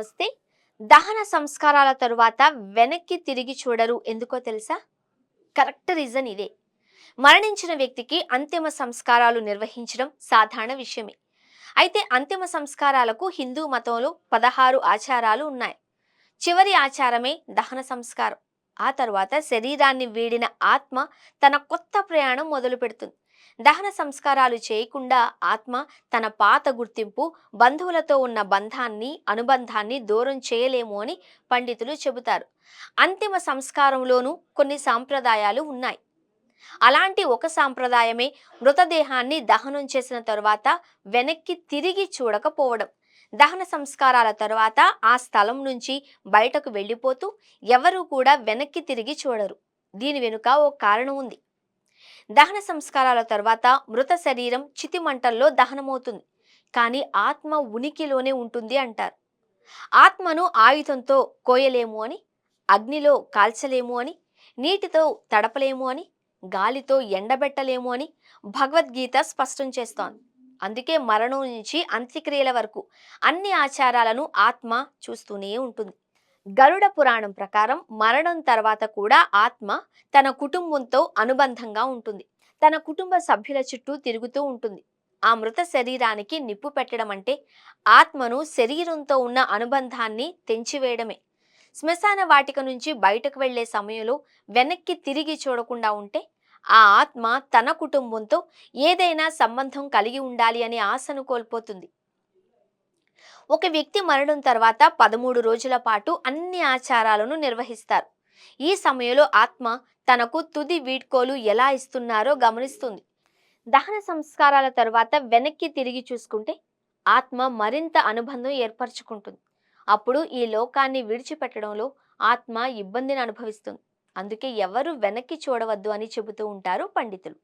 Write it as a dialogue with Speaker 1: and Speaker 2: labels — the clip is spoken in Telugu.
Speaker 1: నమస్తే. దహన సంస్కారాల తరువాత వెనక్కి తిరిగి చూడరు ఎందుకో తెలుసా? కరెక్ట్ రీజన్ ఇదే. మరణించిన వ్యక్తికి అంతిమ సంస్కారాలు నిర్వహించడం సాధారణ విషయమే. అయితే అంతిమ సంస్కారాలకు హిందూ మతంలో 16 ఆచారాలు ఉన్నాయి. చివరి ఆచారమే దహన సంస్కారం. ఆ తరువాత శరీరాన్ని వీడిన ఆత్మ తన కొత్త ప్రయాణం మొదలు పెడుతుంది. దహన సంస్కారాలు చేయకుండా ఆత్మ తన పాత గుర్తింపు, బంధువులతో ఉన్న అనుబంధాన్ని దూరం చేయలేము అని పండితులు చెబుతారు. అంతిమ సంస్కారంలోనూ కొన్ని సాంప్రదాయాలు ఉన్నాయి. అలాంటి ఒక సాంప్రదాయమే మృతదేహాన్ని దహనం చేసిన తరువాత వెనక్కి తిరిగి చూడకపోవడం. దహన సంస్కారాల తరువాత ఆ స్థలం నుంచి బయటకు వెళ్ళిపోతూ ఎవరూ కూడా వెనక్కి తిరిగి చూడరు. దీని వెనుక ఓ కారణం ఉంది. దహన సంస్కారాల తర్వాత మృత శరీరం చితిమంటల్లో దహనమవుతుంది. కానీ ఆత్మ ఉనికిలోనే ఉంటుంది అంటారు. ఆత్మను ఆయుధంతో కోయలేము అని, అగ్నిలో కాల్చలేము అని, నీటితో తడపలేము అని, గాలితో ఎండబెట్టలేము అని భగవద్గీత స్పష్టం చేస్తోంది. అందుకే మరణం నుంచి అంత్యక్రియల వరకు అన్ని ఆచారాలను ఆత్మ చూస్తూనే ఉంటుంది. గరుడ పురాణం ప్రకారం మరణం తర్వాత కూడా ఆత్మ తన కుటుంబంతో అనుబంధంగా ఉంటుంది. తన కుటుంబ సభ్యుల చుట్టూ తిరుగుతూ ఉంటుంది. ఆ మృత శరీరానికి నిప్పు పెట్టడం అంటే ఆత్మను శరీరంతో ఉన్న అనుబంధాన్ని తెంచివేయడమే. శ్మశాన వాటిక నుంచి బయటకు వెళ్లే సమయంలో వెనక్కి తిరిగి చూడకుండా ఉంటే ఆ ఆత్మ తన కుటుంబంతో ఏదైనా సంబంధం కలిగి ఉండాలి అనే ఆశను కోల్పోతుంది. ఒక వ్యక్తి మరణం తర్వాత 13 రోజుల పాటు అన్ని ఆచారాలను నిర్వహిస్తారు. ఈ సమయంలో ఆత్మ తనకు తుది వీడ్కోలు ఎలా ఇస్తున్నారో గమనిస్తుంది. దహన సంస్కారాల తరువాత వెనక్కి తిరిగి చూసుకుంటే ఆత్మ మరింత అనుబంధం ఏర్పరచుకుంటుంది. అప్పుడు ఈ లోకాన్ని విడిచిపెట్టడంలో ఆత్మ ఇబ్బందిని అనుభవిస్తుంది. అందుకే ఎవరు వెనక్కి చూడవద్దు అని చెబుతూ ఉంటారు పండితులు.